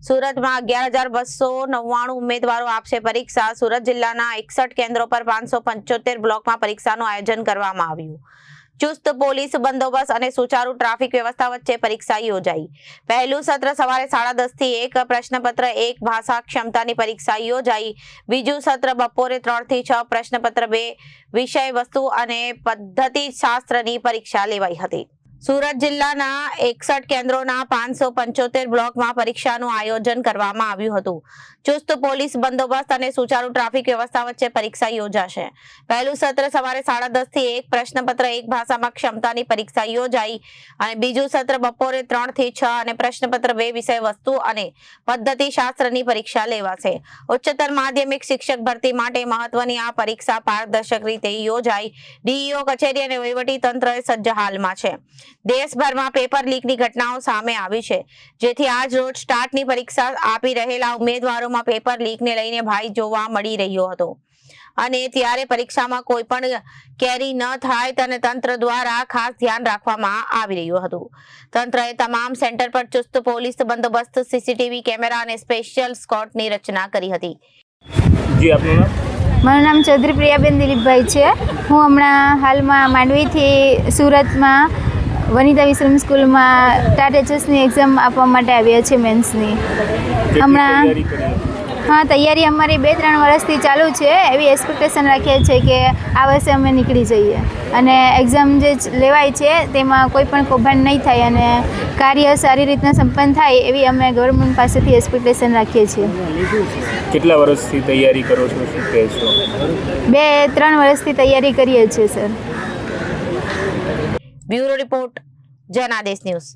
સુરતમાં 11,299 ઉમેદવારો આપશે પરીક્ષા. સુરત જિલ્લાના 61 કેન્દ્રો પર 575 બ્લોકમાં પરીક્ષાનું આયોજન કરવામાં આવ્યું. ચુસ્ત પોલીસ બંદોબસ્ત અને સુચારુ ટ્રાફિક વ્યવસ્થા વચ્ચે પરીક્ષા યોજાઈ. પહેલું સત્ર સવારે 10:30 થી 1, પ્રશ્નપત્ર 1 ભાષા ક્ષમતાની પરીક્ષા યોજાઈ. બીજું સત્ર બપોરે 3 થી 6, પ્રશ્નપત્ર 2 વિષય વસ્તુ અને પદ્ધતિશાસ્ત્રની પરીક્ષા લેવાઈ હતી. સુરત જિલ્લાના 61 કેન્દ્રોના 575 બ્લોકમાં પરીક્ષાનું આયોજન કરવામાં આવ્યું હતું. ચુસ્ત પોલીસ બંદોબસ્ત અને સુચારુ ટ્રાફિક વ્યવસ્થા વચ્ચે પરીક્ષા યોજાશે. પહેલું સત્ર સવારે 10:30 થી 1, પ્રશ્નપત્ર 1 ભાષામાં ક્ષમતાની પરીક્ષા યોજાઈ અને બીજું સત્ર બપોરે 3 થી 6 અને પ્રશ્નપત્ર 2 વિષય વસ્તુ અને પદ્ધતિશાસ્ત્રની પરીક્ષા લેવાશે. ઉચ્ચતર માધ્યમિક શિક્ષક ભરતી માટે મહત્વની આ પરીક્ષા પારદર્શક રીતે યોજાઈ. ડીઈઓ કચેરી અને વહીવટી તંત્ર સજ્જ હાલમાં છે. દેશભરમાં પેપર લીકની ઘટનાઓ સામે આવી છે, જેથી આજ રોજ સ્ટાર્ટની પરીક્ષા આપી રહેલા ઉમેદવારોમાં પેપર લીકને લઈને ભય જોવા મળી રહ્યો હતો અને ત્યારે પરીક્ષામાં કોઈ પણ કેરી ન થાય તેને તંત્ર દ્વારા ખાસ ધ્યાન રાખવામાં આવી રહ્યું હતું. તંત્રએ તમામ સેન્ટર પર ચુસ્ત પોલીસ બંદોબસ્ત, સીસીટીવી કેમેરા અને સ્પેશિયલ સ્કોડની રચના કરી હતી. જી, આપનું નામ? મારું નામ ચૌધરી પ્રિયાબેન દિલીપભાઈ છે. હું હમણાં હાલમાં માંડવીથી સુરતમાં વનિતા વિશ્રમ સ્કૂલમાં ટાટ એચએસની એક્ઝામ આપવા માટે આવ્યા છે, મેન્સની. હમણાં તૈયારી અમારી 2-3 વર્ષથી ચાલુ છે. એવી એક્સપેક્ટેશન રાખીએ છીએ કે આ વર્ષે અમે નીકળી જઈએ અને એક્ઝામ જે લેવાય છે તેમાં કોઈ પણ કૌભાંડ નહીં થાય અને કાર્ય સારી રીતના સંપન્ન થાય એવી અમે ગવર્મેન્ટ પાસેથી એક્સપેક્ટેશન રાખીએ છીએ. કેટલા વર્ષથી તૈયારી કરો છો? શું કહેશો? 2-3 વર્ષથી તૈયારી કરીએ છીએ sir. Bureau report, Janadesh news.